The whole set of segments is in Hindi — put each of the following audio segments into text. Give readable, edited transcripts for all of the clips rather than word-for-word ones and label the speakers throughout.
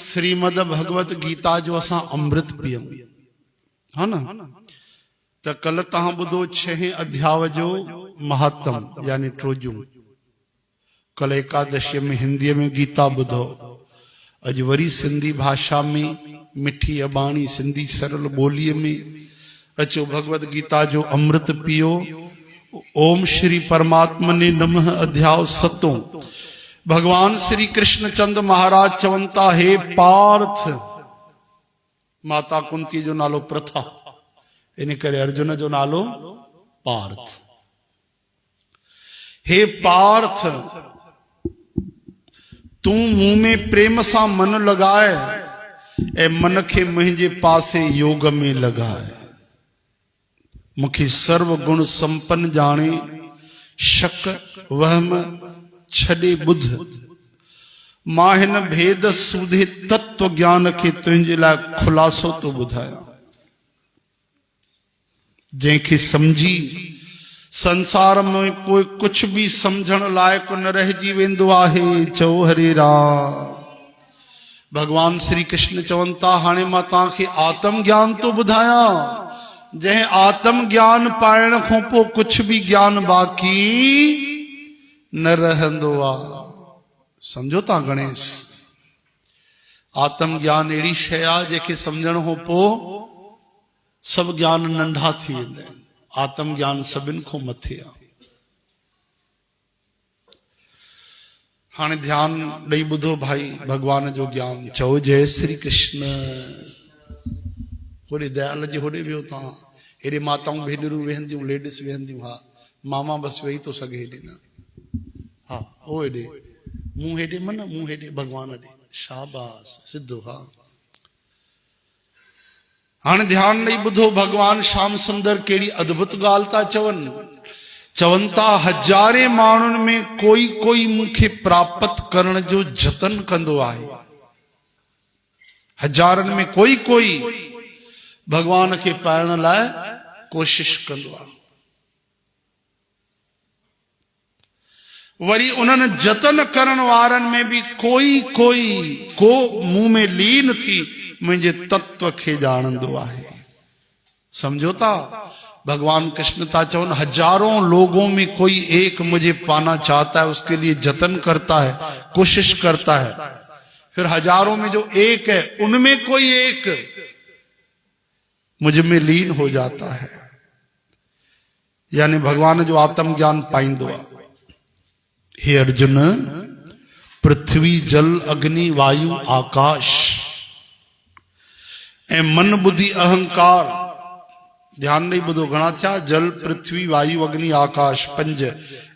Speaker 1: श्रीमद भगवत गीता जो असां अमृत पियूं हा न, त कल तहां ॿुधो 6 अध्याय जो महात्म यानी ट्रोजू। कल एकादशी में हिंदी में गीता ॿुधो, अॼु वरी सिंधी भाषा में मिठी अबाणी सिंधी सरल ॿोलीअ में अचो भगवत गीता जो अमृत पियो। ओम श्री परमात्मने नमः। अध्याय 7। भगवान श्री कृष्ण चंद महाराज चवंता, हे पार्थ, माता कुंती जो नालो प्रथा, इन करे अर्जुन जो नालो पार्थ। हे पार्थ, तू मुंह में प्रेम सा मन लगाए ए मन के मुझे पासे योग में लगाए। मुखी सर्व गुण संपन्न जाने, शक वहम छड़े बुध। माहिन भेद सुधे तत्व ज्ञान के तुझे ला खुलासो तो बुधाया। जैके समझी संसार में कोई कुछ भी समझण लायक न रह जी वेंदो आहे। चओ हरे राम। भगवान श्री कृष्ण चवंता, हाणे मां तव्हांखे आत्म ज्ञान तो बुधाया। जै आत्म ज्ञान पाइण खां पोइ कुछ भी ज्ञान बाकी न रहंदो आ। समझो ता गणेश, आत्म ज्ञान अहिड़ी शइ आहे जेके समझण खां पोइ सब ज्ञान नंढा थी वेंदा आहिनि। आत्म ज्ञान सभिनि खां मथे आहे। हाणे ध्यान ॾेई ॿुधो भाई भगवान जो ज्ञान। चओ जय श्री कृष्ण। होॾे दयाल जे होॾे वियो तव्हां, हेॾे माताऊं भेनरूं वेहंदियूं, लेडीस वेहंदियूं। हा, मामा बसि वेही थो सघे हेॾे न। हा, ओ हेॾे मुंहुं हेॾे मन, मुंहुं हेॾे भगवान ॾे। शाबाश, सिद्धो। हा, हाणे ध्यान ॾेई ॿुधो भगवान श्याम सुंदर कहिड़ी अद्भुत ॻाल्हि था चवनि। चवंता, हजारे माण्हुनि में कोई कोई मूंखे प्राप्त करण जो जतन कंदो आहे। हजारनि में कोई कोई भगवान के पाइण लाइ कोशिश कंदो आहे। वरी उन्हनि जतन करण वारनि में भी कोई कोई को मुंह में लीन थी मुझे तत्व के जानंदो आहे। समझो ता, भगवान कृष्ण ता चवन, हजारों लोगों में कोई एक मुझे पाना चाहता है, उसके लिए जतन करता है, कोशिश करता है। फिर हजारों में जो एक है, उनमें कोई एक मुझ में लीन हो जाता है, यानी भगवान जो आत्म ज्ञान पाइंदो आहे। हे अर्जुन, पृथ्वी जल अग्नि वायु आकाश ए मन बुद्धि अहंकार, ध्यान नहीं ॿुधो घणा थिया, जल पृथ्वी वायु अग्नि आकाश, 5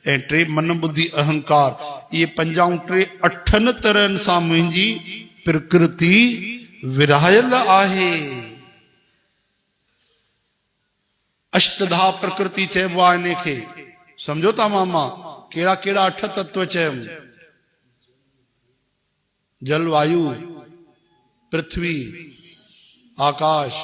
Speaker 1: ऐं 3 मन बुद्धि अहंकार। ये 5 3 8 तरहनि सां मुंहिंजी प्रकृति विरायल आहे। अष्टधा प्रकृति चइबो आहे इन खे। समझो था मामा, कहिड़ा कहिड़ा 8 तत्व चयमि? जल वायु पृथ्वी आकाश।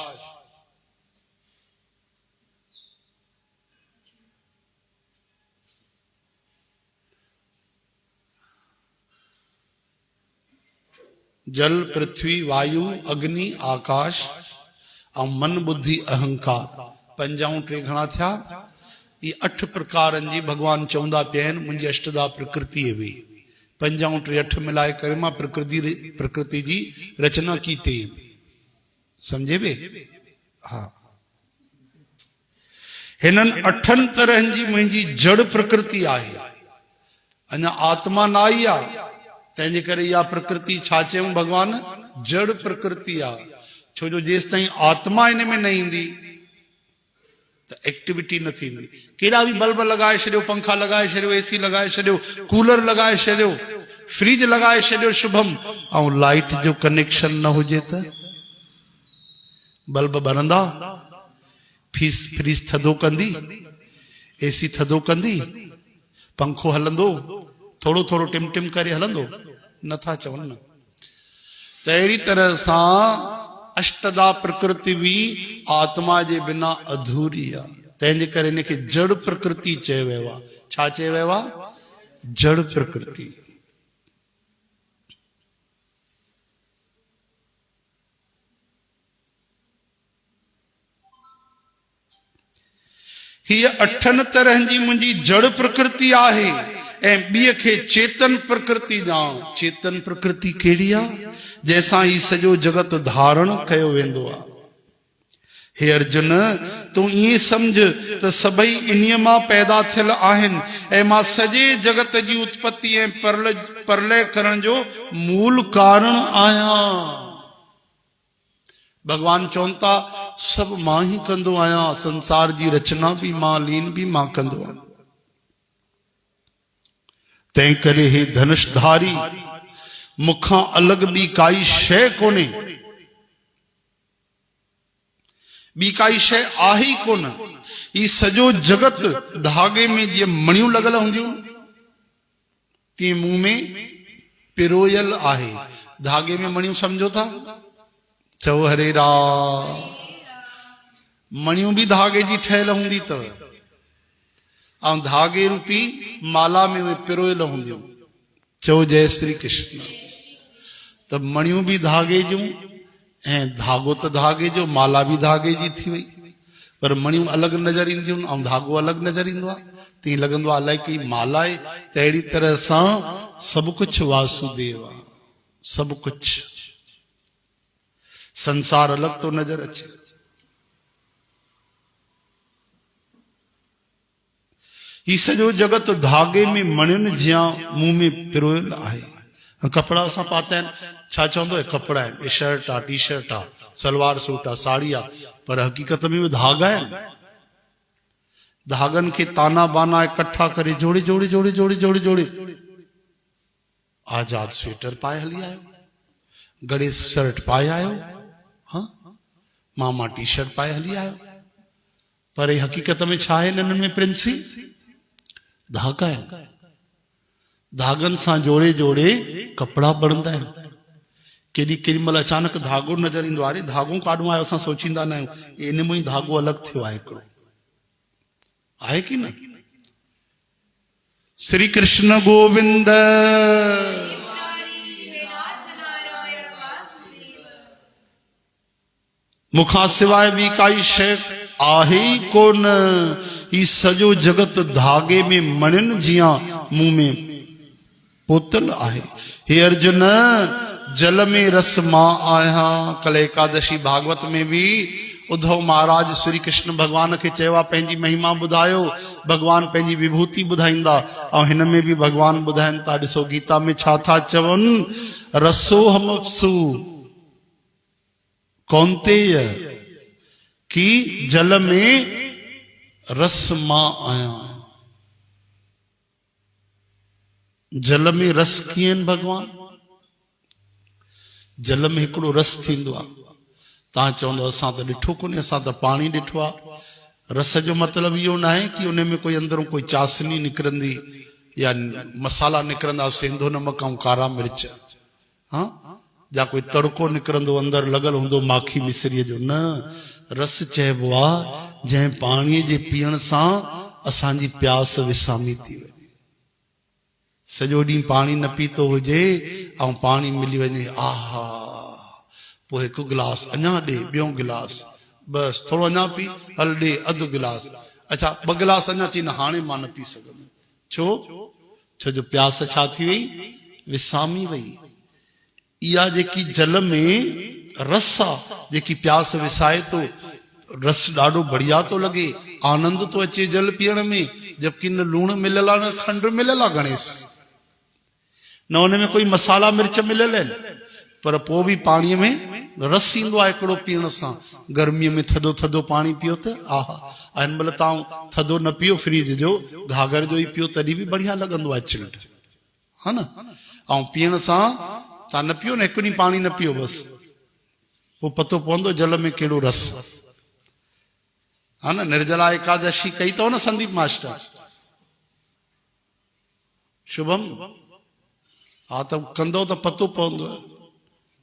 Speaker 1: जल पृथ्वी वायु अग्नि आकाश और मन बुद्धि अहंकार। 5 3 घणा थिया? ये 8 प्रकारनि जी भगवान चवंदा पिया आहिनि मुंहिंजी अष्टधा प्रकृति हुई। 5 3 8 मिलाए करे मां प्रकृति जी रचना की थी। समझे बे? हाँ, हिननि 8 तरहनि जी मुंहिंजी जड़ प्रकृति आहे। अञा आत्मा न आई आहे, तंहिंजे करे इहा प्रकृति छा चयूं भगवान? जड़ प्रकृति आहे। छो जो जेसि ताईं आत्मा इन में न ईंदी त एक्टिविटी न थींदी। केॾा बि बल्ब लॻाए छॾियो, पंखा लॻाए छॾियो, एसी लॻाए छॾियो, कूलर लॻाए छॾियो, फ्रिज लॻाए छॾियो शुभम, ऐं लाइट जो कनेक्शन न हुजे त बल्ब ॿरंदा? फ्रिज थधो कंदी? एसी थधो कंदी? पंखो हलंदो? थोड़ो थोड़ो टिम टिम करे हलंदो? नथा चवनि न। त अहिड़ी तरह सां अष्टधा प्रकृति भी आत्मा जे बिना अधूरी आहे। तंहिंजे करे इनखे जड़ प्रकृति चयो वियो आहे। छा चयो वियो आहे? जड़ प्रकृति। हीअ अठनि तरह जी मुंहिंजी जड़ प्रकृति आहे ऐं ॿिए खे चेतन प्रकृति ॼाण। चेतन प्रकृति कहिड़ी आहे? जंहिंसां ही सॼो जगत धारण कयो वेंदो आहे। हे अर्जुन, तूं ईअं सम्झ त सभई इन्हीअ मां पैदा थियल आहिनि ऐं मां सॼे जगत जी उत्पत्ति ऐं प्रलय करण जो मूल कारण आहियां। भगवान चवनि था सभु मां ही कंदो आहियां, संसार जी रचना भी मां, लीन भी मां कंदो आहियां। तंहिं करे हे धनुषधारी, मूंखां अलॻि ॿी काई शइ कोन्हे, ॿी काई शइ आहे ई कोन। ही सॼो जगत धागे में जीअं मणियूं लॻल हूंदियूं तीअं मुंह में पिरोयल आहे। धागे में मणियूं सम्झो था? चओ हरे राम। मणियूं भी धागे जी ठहियल हूंदी अथव ऐं धागे रूपी माला में उहे पिरोयल हूंदियूं। चओ जय श्री कृष्ण। त मणियूं भी धागे जूं ऐं धागो त धागे जो, माला भी धागे जी थी वई, पर मणियूं अलॻि नज़र ईंदियूं ऐं धागो अलॻि नज़र ईंदो आहे। तीअं लॻंदो आहे अलाए कई माला आहे। त अहिड़ी तरह सां सभु कुझु वासुदेव आहे, सभु कुझु। संसार अलॻि तो नज़र अचे। ही सॼो जगत धागे में मणियुनि जियां मुंह में पिरोयल आहे। कपिड़ा असां पाता आहिनि, छा चवंदो आहे? कपिड़ा आहिनि, शर्ट आहे, टी शर्ट आहे, सलवार सूट आहे, साड़ी आहे, पर हक़ीक़त में उहे धागा आहिनि। धागनि खे ताना बाना इकट्ठा करे जोड़े जोड़े जोड़े जोड़े जोड़े जोड़े आजाद स्वेटर पाए हली आयो, गड़े शर्ट पाए आयो, हाँ मामा टी शर्ट पाए हली आयो, पर हक़ीक़त में छा आहे इन्हनि में प्रिंसी? धागा आहिनि। धागनि सां जोड़े जोड़े कपिड़ा बणंदा आहिनि। केॾी केॾी महिल अचानक धागो नज़र ईंदो आहे, अरे धागो काॾो आयो, असां सोचींदा न आहियूं इन में ई धागो अलॻि थियो आहे हिकिड़ो, आहे की न? श्री कृष्ण गोविंद। मूंखां सवाइ ॿी काई शइ आहे ई कोन। ही सॼो जगत धागे में मणियुनि जियां मुंह में पोतल आहे। हे अर्जुन, जल में रस मां आहियां। कल एकादशी भागवत में भी उद्धव महाराज श्री कृष्ण भगवान के चयो आहे पंहिंजी महिमा ॿुधायो। भगवान पंहिंजी विभूति ॿुधाईंदा ऐं हिन में भी भगवान ॿुधाइनि था। ॾिसो गीता में छा था चवनि? रसोहमप्सु कौन्तेय, कि जल में रस मां आहियां। जल में रस कीअं भगवान? जल में हिकिड़ो रस थींदो आहे। तव्हां चवंदो असां त ॾिठो कोन्हे, असां त पाणी ॾिठो आहे। रस जो मतिलबु इहो न आहे कि उन में कोई अंदरों कोई चासनी निकिरंदी या मसाला निकिरंदा, सेंधो नमक ऐं कारा मिर्च, हाँ, या कोई तड़को निकिरंदो अंदरि लॻल हूंदो माखी मिश्रीअ जो। न, रस चइबो आहे जंहिं पाणीअ जे पीअण सां असांजी प्यास विसामी थी वञे। सॼो ॾींहुं पाणी न पीतो हुजे ऐं पाणी मिली वञे, आहा, पोइ हिकु गिलास अञा ॾे, ॿियो गिलास, बसि थोरो अञा पी, हल ॾे अधु गिलास, अच्छा 2 गिलास अञा, चई न हाणे मां न पी सघंदुमि। छो जो प्यास छा थी वई? विसामी वई। इहा जेकी जल में रस आहे, जेकी प्यास विसाए थो, रस ॾाढो बढ़िया थो लॻे, आनंद थो अचे जल पीअण में, जबकि न लूणु मिलियल आहे न खंडु मिलियल आहे गणेश, न हुन में कोई मसाला मिर्च मिलियल आहिनि, पर पोइ बि पाणीअ में रस ईंदो आहे हिकिड़ो पीअण सां। गर्मीअ में थधो थधो पाणी पियो त आहा, हिन महिल तव्हां थधो न पियो फ्रिज जो, घाघर जो ई पियो, तॾहिं बि बढ़िया लॻंदो आहे चिल्ड, हा न। ऐं पीअण सां तव्हां न पियो न, हिकु ॾींहुं पाणी न पियो, बसि पोइ पतो पवंदो जल में कहिड़ो रस, हा न। निर्जला एकादशी कई अथव न संदीप मास्टर? शुभम, हा त कंदो त पतो पवंदो।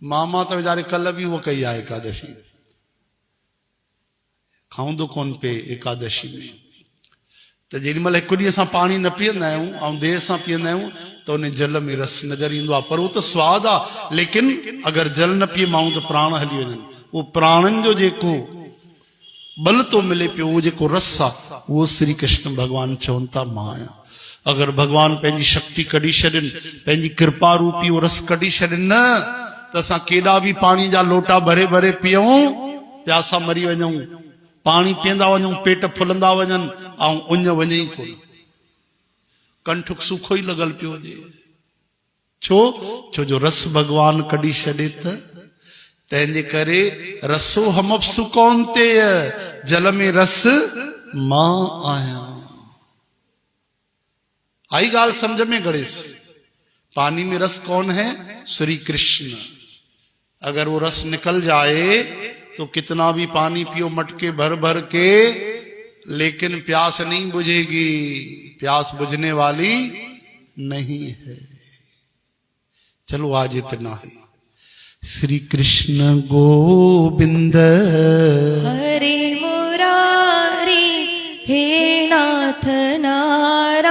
Speaker 1: मामा त वीचारे कल बि उहो कई आहे एकादशी, खाऊंदो कोन पे एकादशी में। त जेॾी महिल हिकु ॾींहुं असां पाणी न पीअंदा आहियूं ऐं देरि सां पीअंदा आहियूं त उन जल में रस नज़र ईंदो आहे, पर उहो त सवादु आहे। लेकिन अगरि जल न पीए माण्हू त प्राण हली वञनि। उहो प्राणनि जो जेको बल तो मिले पियो, वो जेको रस आहे वो श्री कृष्ण भगवान चवनि था मां आहियां। अगर भगवान पंहिंजी शक्ति कढी छॾनि, पंहिंजी कृपा रूपी वो रस कढी छॾनि न त असां केॾा बि पाणी जा लोटा भरे भरे पियूं, प्यासा मरी वञूं, पाणी पीअंदा वञूं, पेट फुलंदा वञनि ऐं उञ वञे ई कोन, कंठ सूखो ई लॻल पियो हुजे। छो जो रस भगवान कढी छॾे त तंहिंजे करे रसो हमअप्सु कौन्तेय, जल में रस मां आहियां। आई गाल समझ में गणेश? पानी में रस कौन है? श्री कृष्ण। अगर वो रस निकल जाए तो कितना भी पानी पियो मटके भर भर के, लेकिन प्यास नहीं बुझेगी, प्यास बुझने वाली नहीं है। चलो आज इतना ही। श्री कृष्ण गोविंद
Speaker 2: हरे मुरारी, हे नाथ नारायण।